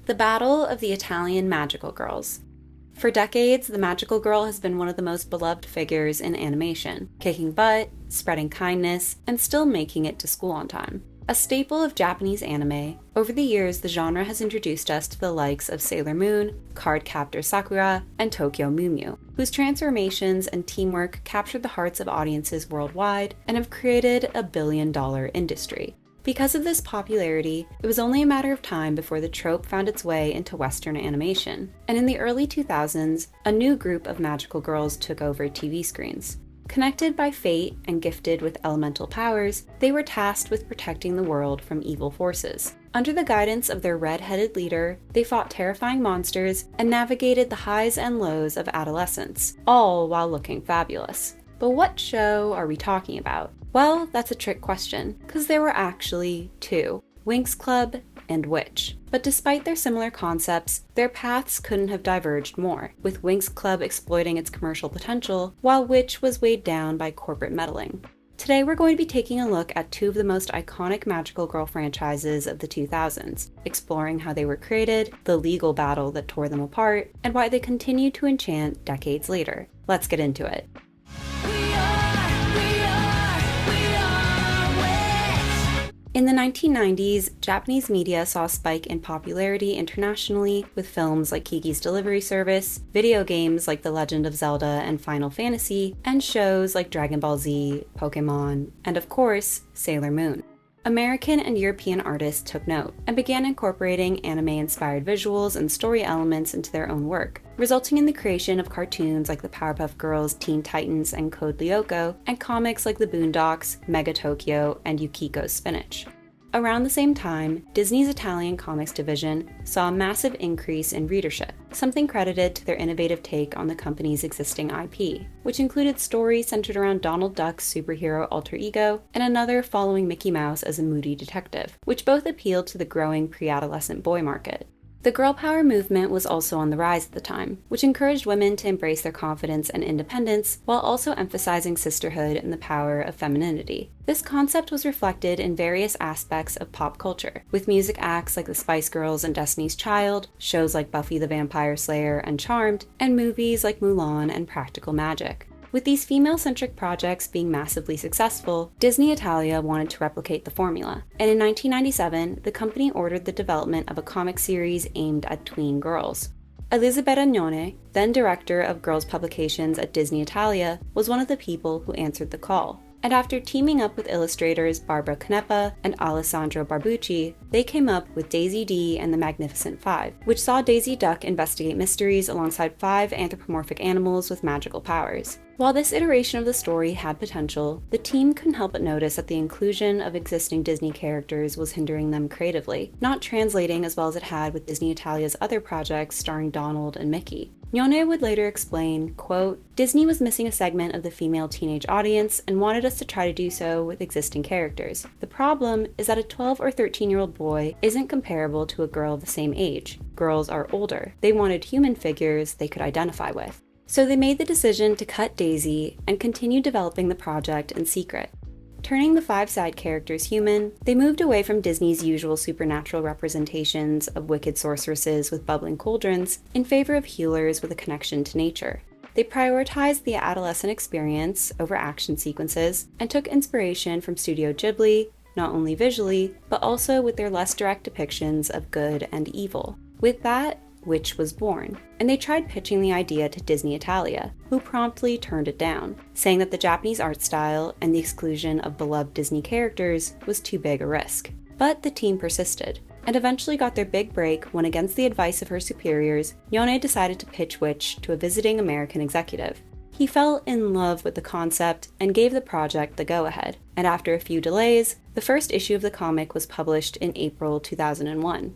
The Battle of the Italian Magical Girls. For decades, the magical girl has been one of the most beloved figures in animation, kicking butt, spreading kindness, and still making it to school on time. A staple of Japanese anime, over the years the genre has introduced us to the likes of Sailor Moon, Cardcaptor Sakura, and Tokyo Mew Mew, whose transformations and teamwork captured the hearts of audiences worldwide and have created a billion-dollar industry. Because of this popularity, it was only a matter of time before the trope found its way into Western animation, and in the early 2000s, a new group of magical girls took over TV screens. Connected by fate and gifted with elemental powers, they were tasked with protecting the world from evil forces. Under the guidance of their red-headed leader, they fought terrifying monsters and navigated the highs and lows of adolescence, all while looking fabulous. But what show are we talking about? Well, that's a trick question, because there were actually two, WINX CLUB and W.I.T.C.H. But despite their similar concepts, their paths couldn't have diverged more, with WINX CLUB exploiting its commercial potential, while W.I.T.C.H. was weighed down by corporate meddling. Today we're going to be taking a look at two of the most iconic magical girl franchises of the 2000s, exploring how they were created, the legal battle that tore them apart, and why they continue to enchant decades later. Let's get into it. In the 1990s, Japanese media saw a spike in popularity internationally with films like Kiki's Delivery Service, video games like The Legend of Zelda and Final Fantasy, and shows like Dragon Ball Z, Pokemon, and of course, Sailor Moon. American and European artists took note and began incorporating anime-inspired visuals and story elements into their own work, resulting in the creation of cartoons like the Powerpuff Girls, Teen Titans, and Code Lyoko, and comics like The Boondocks, Mega Tokyo, and Yukiko's Spinach. Around the same time, Disney's Italian comics division saw a massive increase in readership, something credited to their innovative take on the company's existing IP, which included stories centered around Donald Duck's superhero alter ego and another following Mickey Mouse as a moody detective, which both appealed to the growing pre-adolescent boy market. The girl power movement was also on the rise at the time, which encouraged women to embrace their confidence and independence while also emphasizing sisterhood and the power of femininity. This concept was reflected in various aspects of pop culture, with music acts like the Spice Girls and Destiny's Child, shows like Buffy the Vampire Slayer and Charmed, and movies like Mulan and Practical Magic. With these female-centric projects being massively successful, Disney Italia wanted to replicate the formula, and in 1997, the company ordered the development of a comic series aimed at tween girls. Elisabetta Gnone, then director of girls publications at Disney Italia, was one of the people who answered the call. And after teaming up with illustrators Barbara Canepa and Alessandro Barbucci, they came up with Daisy D and the Magnificent Five, which saw Daisy Duck investigate mysteries alongside 5 anthropomorphic animals with magical powers. While this iteration of the story had potential, the team couldn't help but notice that the inclusion of existing Disney characters was hindering them creatively, not translating as well as it had with Disney Italia's other projects starring Donald and Mickey. Gnone would later explain, quote, "Disney was missing a segment of the female teenage audience and wanted us to try to do so with existing characters. The problem is that a 12 or 13-year-old boy isn't comparable to a girl of the same age. Girls are older. They wanted human figures they could identify with. So they made the decision to cut Daisy and continue developing the project in secret. Turning the 5 side characters human, they moved away from Disney's usual supernatural representations of wicked sorceresses with bubbling cauldrons in favor of healers with a connection to nature. They prioritized the adolescent experience over action sequences and took inspiration from Studio Ghibli, not only visually, but also with their less direct depictions of good and evil. With that, W.I.T.C.H. was born, and they tried pitching the idea to Disney Italia, who promptly turned it down, saying that the Japanese art style and the exclusion of beloved Disney characters was too big a risk. But the team persisted, and eventually got their big break when, against the advice of her superiors, Gnone decided to pitch W.I.T.C.H. to a visiting American executive. He fell in love with the concept and gave the project the go-ahead, and after a few delays, the first issue of the comic was published in April 2001.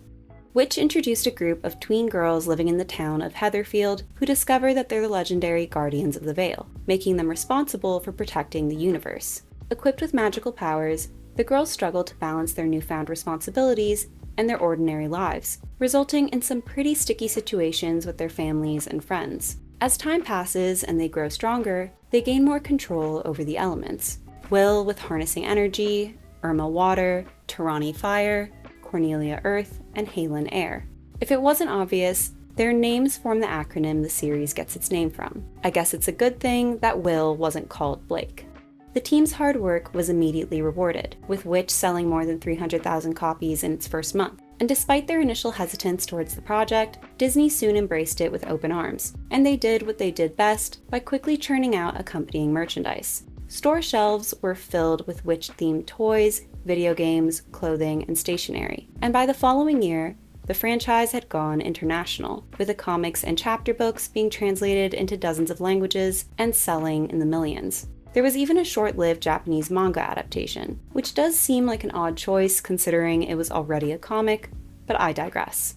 W.I.T.C.H. introduced a group of tween girls living in the town of Heatherfield who discover that they're the legendary Guardians of the Veil, making them responsible for protecting the universe. Equipped with magical powers, the girls struggle to balance their newfound responsibilities and their ordinary lives, resulting in some pretty sticky situations with their families and friends. As time passes and they grow stronger, they gain more control over the elements. Will with harnessing energy, Irma water, Tarani fire, Cornelia earth, and Halen air. If it wasn't obvious, their names form the acronym the series gets its name from. I guess it's a good thing that Will wasn't called Blake. The team's hard work was immediately rewarded, with W.I.T.C.H selling more than 300,000 copies in its first month. And despite their initial hesitance towards the project, Disney soon embraced it with open arms, and they did what they did best by quickly churning out accompanying merchandise. Store shelves were filled with W.I.T.C.H-themed toys, video games, clothing, and stationery. And by the following year, the franchise had gone international, with the comics and chapter books being translated into dozens of languages and selling in the millions. There was even a short-lived Japanese manga adaptation, which does seem like an odd choice considering it was already a comic, but I digress.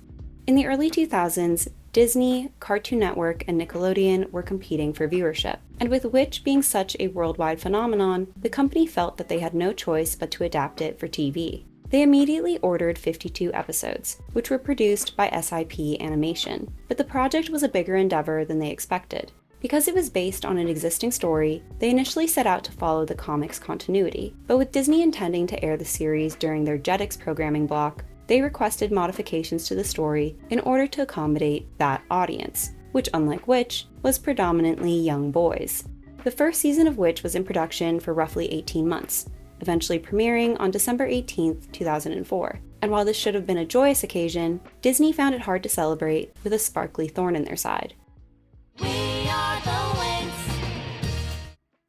In the early 2000s, Disney, Cartoon Network, and Nickelodeon were competing for viewership, and with W.I.T.C.H being such a worldwide phenomenon, the company felt that they had no choice but to adapt it for TV. They immediately ordered 52 episodes, which were produced by SIP Animation, but the project was a bigger endeavor than they expected. Because it was based on an existing story, they initially set out to follow the comics continuity, but with Disney intending to air the series during their Jetix programming block, they requested modifications to the story in order to accommodate that audience, which, unlike W.I.T.C.H, was predominantly young boys. The first season of W.I.T.C.H was in production for roughly 18 months, eventually premiering on December 18, 2004. And while this should have been a joyous occasion, Disney found it hard to celebrate with a sparkly thorn in their side.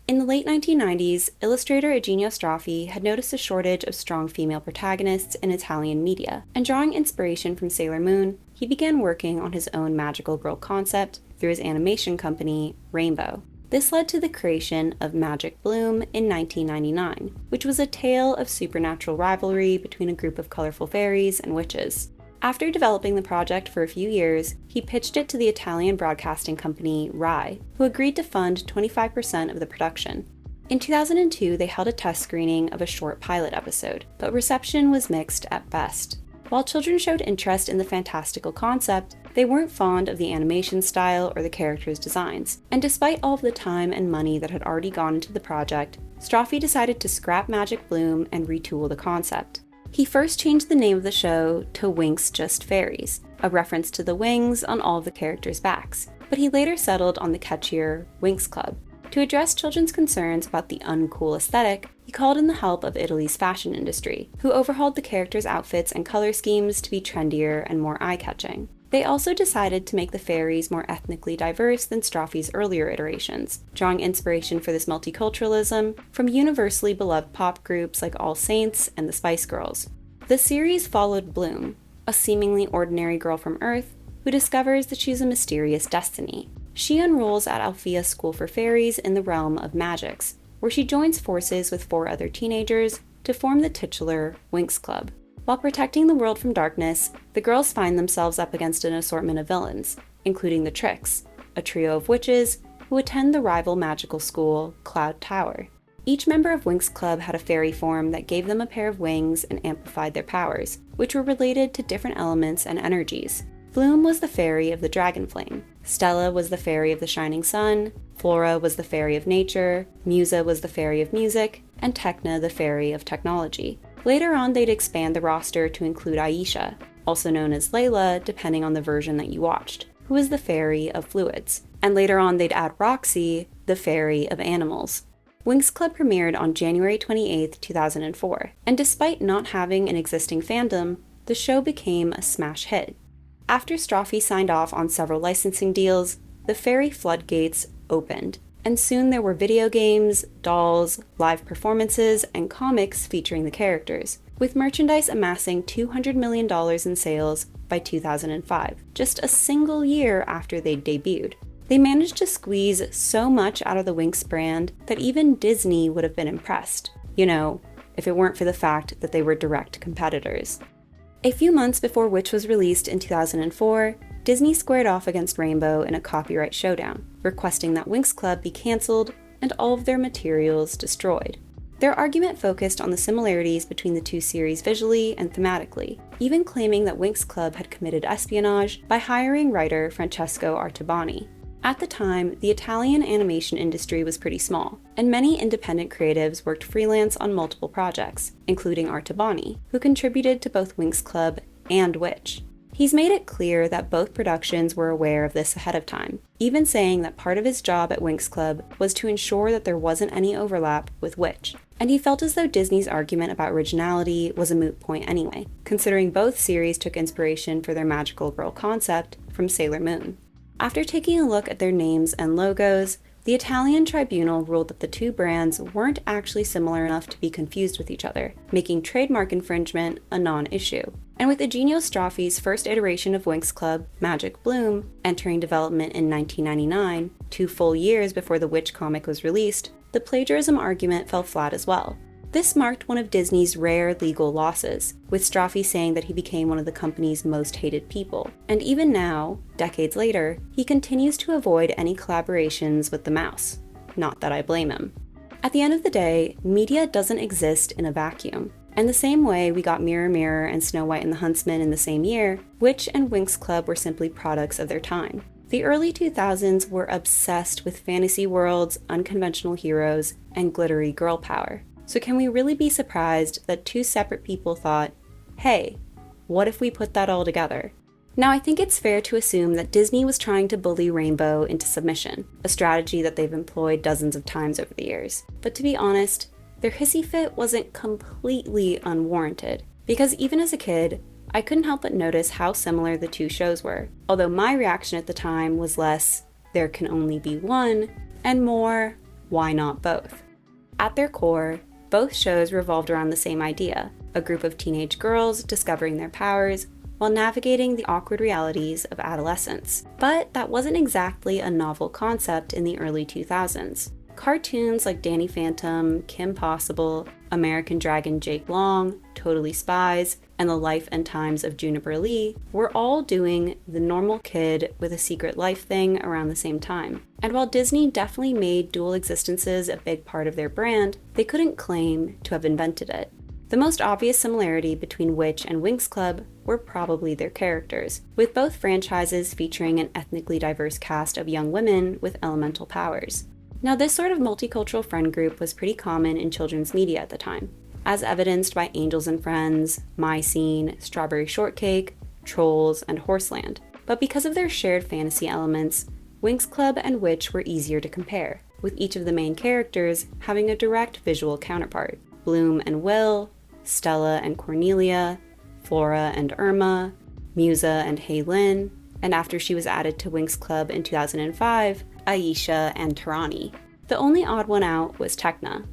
In the late 1990s, illustrator Eugenio Straffi had noticed a shortage of strong female protagonists in Italian media, and drawing inspiration from Sailor Moon, he began working on his own magical girl concept through his animation company, Rainbow. This led to the creation of Magic Bloom in 1999, which was a tale of supernatural rivalry between a group of colorful fairies and witches. After developing the project for a few years, he pitched it to the Italian broadcasting company RAI, who agreed to fund 25% of the production. In 2002, they held a test screening of a short pilot episode, but reception was mixed at best. While children showed interest in the fantastical concept, they weren't fond of the animation style or the characters' designs, and despite all of the time and money that had already gone into the project, Straffi decided to scrap Magic Bloom and retool the concept. He first changed the name of the show to WINX Just Fairies, a reference to the wings on all of the characters' backs, but he later settled on the catchier WINX CLUB. To address children's concerns about the uncool aesthetic, he called in the help of Italy's fashion industry, who overhauled the characters' outfits and color schemes to be trendier and more eye-catching. They also decided to make the fairies more ethnically diverse than Straffi's earlier iterations, drawing inspiration for this multiculturalism from universally beloved pop groups like All Saints and the Spice Girls. The series followed Bloom, a seemingly ordinary girl from Earth who discovers that she's a mysterious destiny. She enrolls at Alphea's School for Fairies in the realm of magics, where she joins forces with 4 other teenagers to form the titular WINX CLUB. While protecting the world from darkness, the girls find themselves up against an assortment of villains, including the Tricks, a trio of witches who attend the rival magical school, Cloud Tower. Each member of WINX CLUB had a fairy form that gave them a pair of wings and amplified their powers, which were related to different elements and energies. Bloom was the fairy of the dragon flame, Stella was the fairy of the shining sun, Flora was the fairy of nature, Musa was the fairy of music, and Tecna the fairy of technology. Later on, they'd expand the roster to include aalyiah, also known as Layla depending on the version that you watched, who is the fairy of fluids. And later on, they'd add Roxy, the fairy of animals. WINX CLUB premiered on January 28, 2004, and despite not having an existing fandom, the show became a smash hit. After Straffi signed off on several licensing deals, the fairy floodgates opened, and soon there were video games, dolls, live performances, and comics featuring the characters, with merchandise amassing $200 million in sales by 2005, just a single year after they'd debuted. They managed to squeeze so much out of the WINX brand that even Disney would have been impressed. You know, if it weren't for the fact that they were direct competitors. A few months before W.I.T.C.H was released in 2004, Disney squared off against Rainbow in a copyright showdown, requesting that WINX CLUB be cancelled and all of their materials destroyed. Their argument focused on the similarities between the two series visually and thematically, even claiming that WINX CLUB had committed espionage by hiring writer Francesco Artabani. At the time, the Italian animation industry was pretty small, and many independent creatives worked freelance on multiple projects, including Artabani, who contributed to both WINX CLUB and W.I.T.C.H. He's made it clear that both productions were aware of this ahead of time, even saying that part of his job at WINX CLUB was to ensure that there wasn't any overlap with W.I.T.C.H. And he felt as though Disney's argument about originality was a moot point anyway, considering both series took inspiration for their magical girl concept from Sailor Moon. After taking a look at their names and logos, the Italian tribunal ruled that the two brands weren't actually similar enough to be confused with each other, making trademark infringement a non-issue. And with Eugenio Straffi's first iteration of WINX CLUB, Magic Bloom, entering development in 1999, 2 full years before the W.I.T.C.H comic was released, the plagiarism argument fell flat as well. This marked one of Disney's rare legal losses, with Straffi saying that he became one of the company's most hated people. And even now, decades later, he continues to avoid any collaborations with the mouse. Not that I blame him. At the end of the day, media doesn't exist in a vacuum. And the same way we got Mirror Mirror and Snow White and the Huntsman in the same year, W.I.T.C.H and WINX CLUB were simply products of their time. The early 2000s were obsessed with fantasy worlds, unconventional heroes, and glittery girl power. So can we really be surprised that 2 separate people thought, hey, what if we put that all together? Now, I think it's fair to assume that Disney was trying to bully Rainbow into submission, a strategy that they've employed dozens of times over the years. But to be honest, their hissy fit wasn't completely unwarranted, because even as a kid, I couldn't help but notice how similar the 2 shows were, although my reaction at the time was less, there can only be one, and more, why not both? At their core, both shows revolved around the same idea, a group of teenage girls discovering their powers while navigating the awkward realities of adolescence. But that wasn't exactly a novel concept in the early 2000s. Cartoons like Danny Phantom, Kim Possible, American Dragon Jake Long, Totally Spies, and The Life and Times of Juniper Lee were all doing the normal kid with a secret life thing around the same time. And while Disney definitely made dual existences a big part of their brand, they couldn't claim to have invented it. The most obvious similarity between W.I.T.C.H and WINX CLUB were probably their characters, with both franchises featuring an ethnically diverse cast of young women with elemental powers. Now, this sort of multicultural friend group was pretty common in children's media at the time, as evidenced by Angels and Friends, My Scene, Strawberry Shortcake, Trolls, and Horseland. But because of their shared fantasy elements, WINX CLUB and W.I.T.C.H were easier to compare, with each of the main characters having a direct visual counterpart. Bloom and Will, Stella and Cornelia, Flora and Irma, Musa and Haylin, and after she was added to WINX CLUB in 2005, Aisha and Tarani. The only odd one out was Tekna.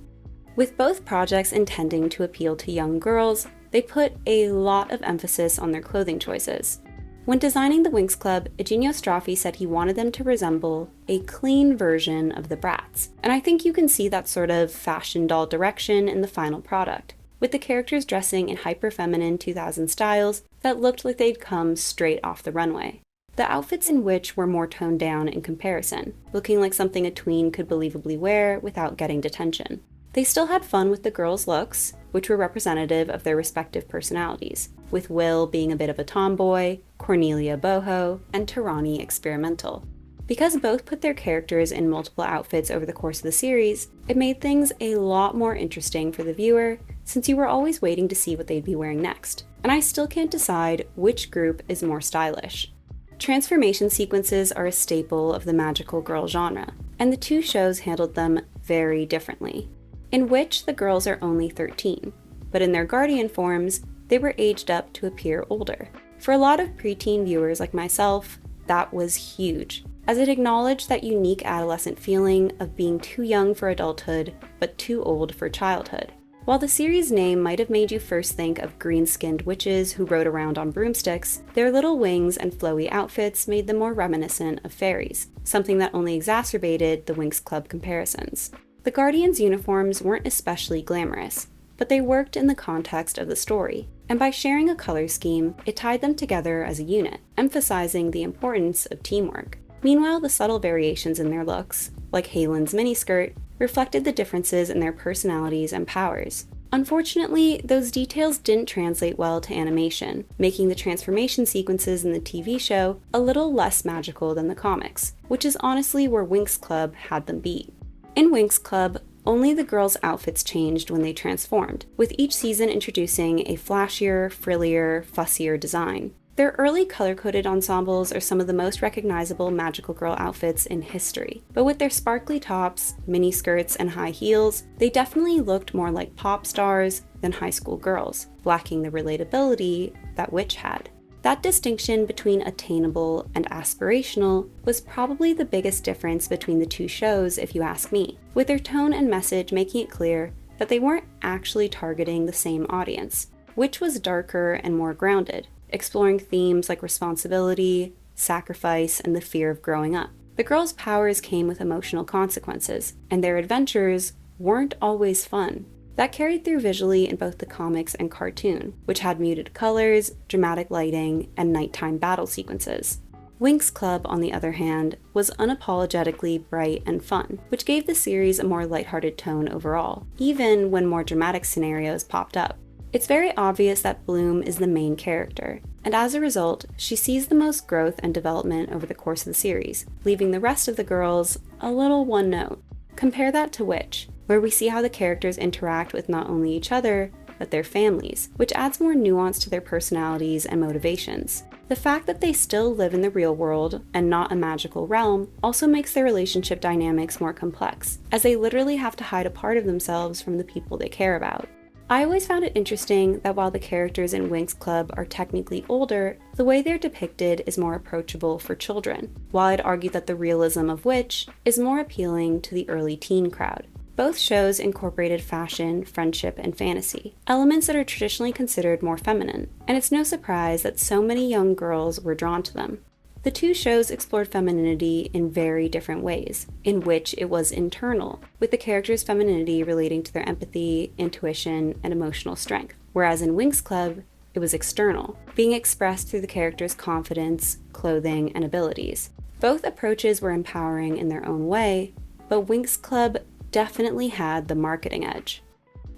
With both projects intending to appeal to young girls, they put a lot of emphasis on their clothing choices. When designing the WINX CLUB, Eugenio Straffi said he wanted them to resemble a clean version of the Bratz, and I think you can see that sort of fashion doll direction in the final product, with the characters dressing in hyper-feminine 2000 styles that looked like they'd come straight off the runway. The outfits in which were more toned down in comparison, looking like something a tween could believably wear without getting detention. They still had fun with the girls' looks, which were representative of their respective personalities, with Will being a bit of a tomboy, Cornelia boho, and Tarani experimental. Because both put their characters in multiple outfits over the course of the series, it made things a lot more interesting for the viewer, since you were always waiting to see what they'd be wearing next. And I still can't decide which group is more stylish. Transformation sequences are a staple of the magical girl genre, and the 2 shows handled them very differently. In which the girls are only 13, but in their guardian forms, they were aged up to appear older. For a lot of preteen viewers like myself, that was huge, as it acknowledged that unique adolescent feeling of being too young for adulthood, but too old for childhood. While the series name might have made you first think of green-skinned witches who rode around on broomsticks, their little wings and flowy outfits made them more reminiscent of fairies, something that only exacerbated the WINX CLUB comparisons. The Guardians' uniforms weren't especially glamorous, but they worked in the context of the story, and by sharing a color scheme, it tied them together as a unit, emphasizing the importance of teamwork. Meanwhile, the subtle variations in their looks, like Haylen's miniskirt, reflected the differences in their personalities and powers. Unfortunately, those details didn't translate well to animation, making the transformation sequences in the TV show a little less magical than the comics, which is honestly where WINX CLUB had them beat. In WINX CLUB, only the girls' outfits changed when they transformed, with each season introducing a flashier, frillier, fussier design. Their early color-coded ensembles are some of the most recognizable magical girl outfits in history. But with their sparkly tops, mini skirts, and high heels, they definitely looked more like pop stars than high school girls, lacking the relatability that W.I.T.C.H had. That distinction between attainable and aspirational was probably the biggest difference between the two shows, if you ask me, with their tone and message making it clear that they weren't actually targeting the same audience. W.I.T.C.H was darker and more grounded, exploring themes like responsibility, sacrifice, and the fear of growing up. The girls' powers came with emotional consequences, and their adventures weren't always fun. That carried through visually in both the comics and cartoon, which had muted colors, dramatic lighting, and nighttime battle sequences. WINX CLUB, on the other hand, was unapologetically bright and fun, which gave the series a more lighthearted tone overall, even when more dramatic scenarios popped up. It's very obvious that Bloom is the main character, and as a result, she sees the most growth and development over the course of the series, leaving the rest of the girls a little one note. Compare that to W.I.T.C.H, where we see how the characters interact with not only each other, but their families, which adds more nuance to their personalities and motivations. The fact that they still live in the real world and not a magical realm also makes their relationship dynamics more complex, as they literally have to hide a part of themselves from the people they care about. I always found it interesting that while the characters in WINX CLUB are technically older, the way they're depicted is more approachable for children, while I'd argue that the realism of W.I.T.C.H is more appealing to the early teen crowd. Both shows incorporated fashion, friendship, and fantasy, elements that are traditionally considered more feminine, and it's no surprise that so many young girls were drawn to them. The two shows explored femininity in very different ways, in which it was internal, with the characters' femininity relating to their empathy, intuition, and emotional strength, whereas in WINX CLUB, it was external, being expressed through the characters' confidence, clothing, and abilities. Both approaches were empowering in their own way, but WINX CLUB definitely had the marketing edge.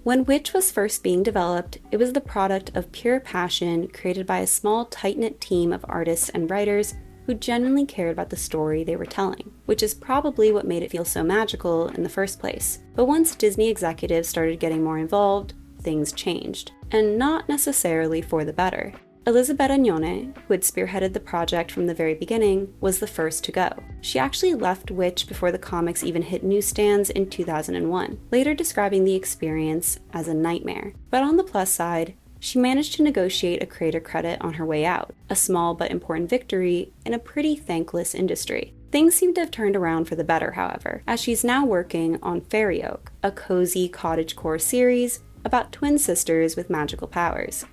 When W.I.T.C.H was first being developed, it was the product of pure passion created by a small, tight-knit team of artists and writers who genuinely cared about the story they were telling, which is probably what made it feel so magical in the first place. But once Disney executives started getting more involved, things changed, and not necessarily for the better. Elizabeth Agnone, who had spearheaded the project from the very beginning, was the first to go. She actually left W.I.T.C.H before the comics even hit newsstands in 2001, later describing the experience as a nightmare. But on the plus side, she managed to negotiate a creator credit on her way out, a small but important victory in a pretty thankless industry. Things seem to have turned around for the better, however, as she's now working on Fairy Oak, a cozy cottagecore series about twin sisters with magical powers.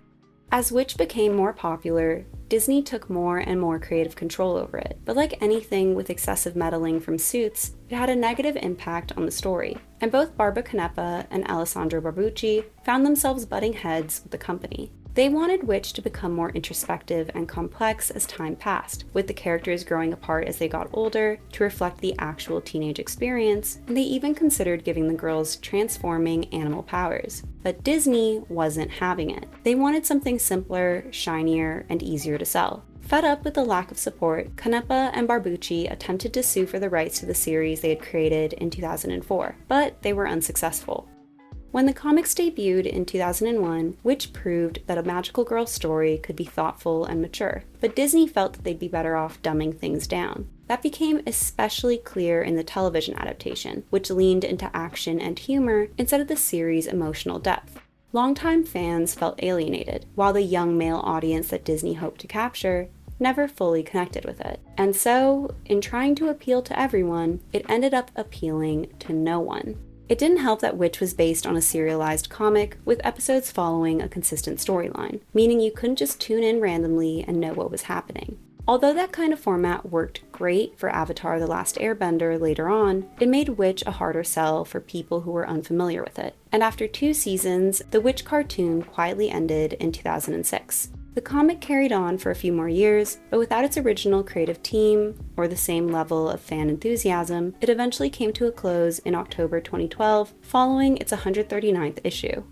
As W.I.T.C.H became more popular, Disney took more and more creative control over it, but like anything with excessive meddling from Suits, it had a negative impact on the story, and both Barbara Canepa and Alessandro Barbucci found themselves butting heads with the company. They wanted W.I.T.C.H to become more introspective and complex as time passed, with the characters growing apart as they got older to reflect the actual teenage experience, and they even considered giving the girls transforming animal powers. But Disney wasn't having it. They wanted something simpler, shinier, and easier to sell. Fed up with the lack of support, Canepa and Barbucci attempted to sue for the rights to the series they had created in 2004, but they were unsuccessful. When the comics debuted in 2001, W.I.T.C.H proved that a magical girl story could be thoughtful and mature, but Disney felt that they'd be better off dumbing things down. That became especially clear in the television adaptation, which leaned into action and humor instead of the series' emotional depth. Longtime fans felt alienated, while the young male audience that Disney hoped to capture never fully connected with it. And so, in trying to appeal to everyone, it ended up appealing to no one. It didn't help that W.I.T.C.H was based on a serialized comic with episodes following a consistent storyline, meaning you couldn't just tune in randomly and know what was happening. Although that kind of format worked great for Avatar: The Last Airbender later on, it made W.I.T.C.H a harder sell for people who were unfamiliar with it. And after 2 seasons, the W.I.T.C.H cartoon quietly ended in 2006. The comic carried on for a few more years, but without its original creative team or the same level of fan enthusiasm, it eventually came to a close in October 2012, following its 139th issue.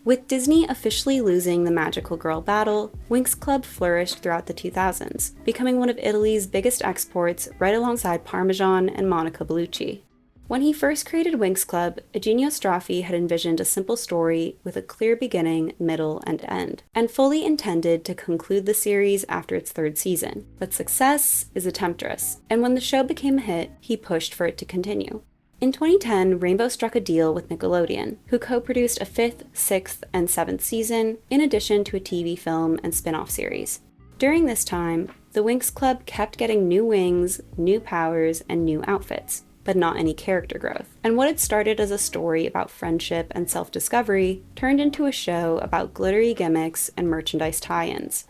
With Disney officially losing the magical girl battle, WINX CLUB flourished throughout the 2000s, becoming one of Italy's biggest exports right alongside Parmesan and Monica Bellucci. When he first created WINX CLUB, Eugenio Straffi had envisioned a simple story with a clear beginning, middle, and end, and fully intended to conclude the series after its 3rd season. But success is a temptress, and when the show became a hit, he pushed for it to continue. In 2010, Rainbow struck a deal with Nickelodeon, who co-produced a 5th, 6th, and 7th season, in addition to a TV film and spin-off series. During this time, the WINX CLUB kept getting new wings, new powers, and new outfits, but not any character growth. And what had started as a story about friendship and self-discovery turned into a show about glittery gimmicks and merchandise tie-ins.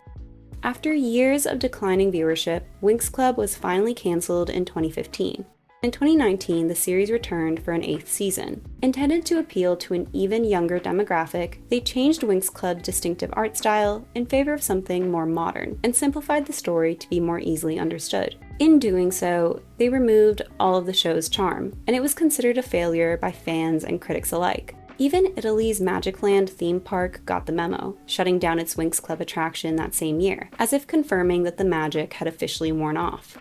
After years of declining viewership, WINX CLUB was finally cancelled in 2015. In 2019, the series returned for an 8th season. Intended to appeal to an even younger demographic, they changed WINX CLUB's distinctive art style in favor of something more modern, and simplified the story to be more easily understood. In doing so, they removed all of the show's charm, and it was considered a failure by fans and critics alike. Even Italy's Magicland theme park got the memo, shutting down its WINX CLUB attraction that same year, as if confirming that the magic had officially worn off.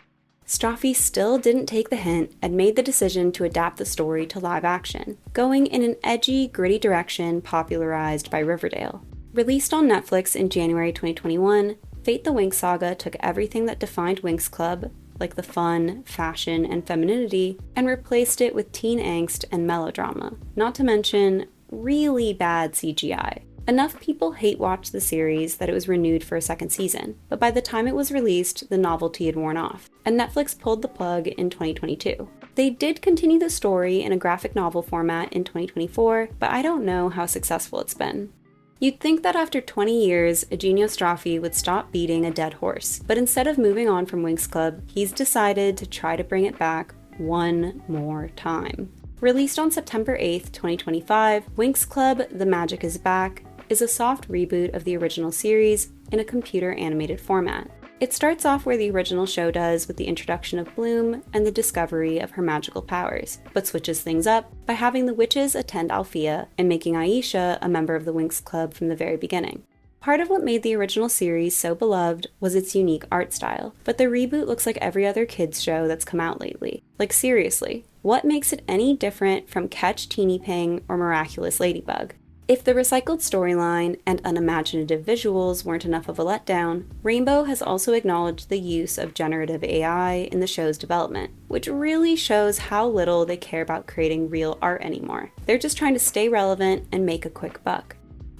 Straffi still didn't take the hint and made the decision to adapt the story to live action, going in an edgy, gritty direction popularized by Riverdale. Released on Netflix in January 2021, Fate the Winx Saga took everything that defined WINX CLUB, like the fun, fashion, and femininity, and replaced it with teen angst and melodrama, not to mention really bad CGI. Enough people hate-watched the series that it was renewed for a 2nd season, but by the time it was released, the novelty had worn off, and Netflix pulled the plug in 2022. They did continue the story in a graphic novel format in 2024, but I don't know how successful it's been. You'd think that after 20 years, Eugenio Straffi would stop beating a dead horse, but instead of moving on from WINX CLUB, he's decided to try to bring it back one more time. Released on September 8th, 2025, WINX CLUB The Magic is Back is a soft reboot of the original series in a computer-animated format. It starts off where the original show does with the introduction of Bloom and the discovery of her magical powers, but switches things up by having the witches attend Althea and making aalyiah a member of the WINX CLUB from the very beginning. Part of what made the original series so beloved was its unique art style, but the reboot looks like every other kids show that's come out lately. Like seriously, what makes it any different from Catch Teeny Ping or Miraculous Ladybug? If the recycled storyline and unimaginative visuals weren't enough of a letdown, Rainbow has also acknowledged the use of generative AI in the show's development, which really shows how little they care about creating real art anymore. They're just trying to stay relevant and make a quick buck.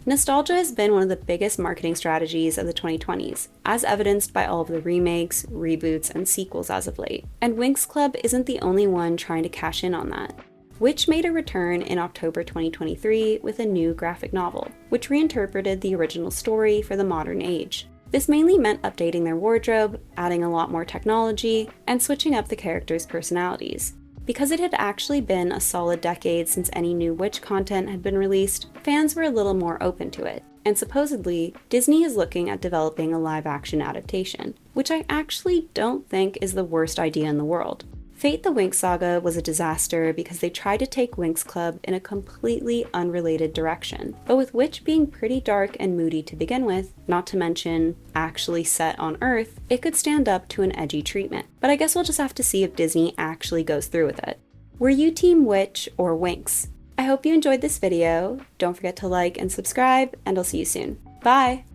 Nostalgia has been one of the biggest marketing strategies of the 2020s, as evidenced by all of the remakes, reboots, and sequels as of late. And WINX CLUB isn't the only one trying to cash in on that. W.I.T.C.H made a return in October 2023 with a new graphic novel, which reinterpreted the original story for the modern age. This mainly meant updating their wardrobe, adding a lot more technology, and switching up the characters' personalities. Because it had actually been a solid decade since any new Witch content had been released, fans were a little more open to it. And supposedly, Disney is looking at developing a live-action adaptation, which I actually don't think is the worst idea in the world. Fate the Winx Saga was a disaster because they tried to take WINX CLUB in a completely unrelated direction, but with Witch being pretty dark and moody to begin with, not to mention actually set on Earth, it could stand up to an edgy treatment. But I guess we'll just have to see if Disney actually goes through with it. Were you Team Witch or WINX? I hope you enjoyed this video. Don't forget to like and subscribe, and I'll see you soon. Bye!